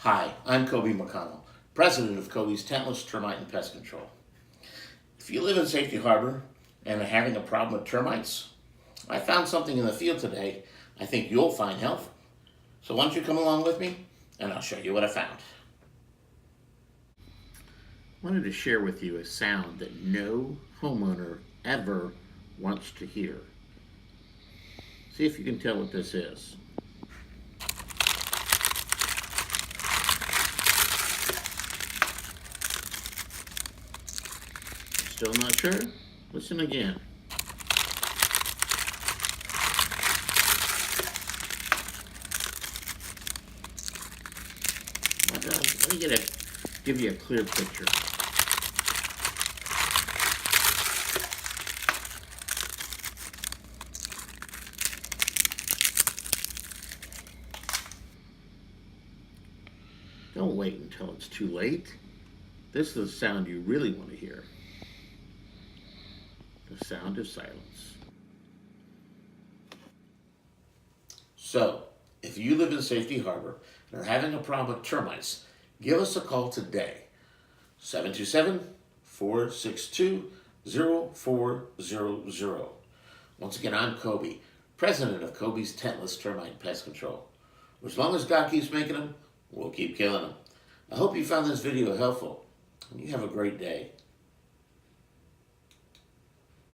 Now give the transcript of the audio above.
Hi, I'm Kobe McConnell, president of Kobe's Tentless Termite and Pest Control. If you live in Safety Harbor and are having a problem with termites, I found something in the field today I think you'll find helpful. So why don't you come along with me and I'll show you what I found. I wanted to share with you a sound that no homeowner ever wants to hear. See if you can tell what this is. Still not sure? Listen again. Let me give you a clear picture. Don't wait until it's too late. This is the sound you really want to hear. The sound of silence. So, if you live in Safety Harbor and are having a problem with termites, give us a call today. 727-462-0400. Once again, I'm Kobe, president of Kobe's Tentless Termite Pest Control. As long as God keeps making them, we'll keep killing them. I hope you found this video helpful, and you have a great day.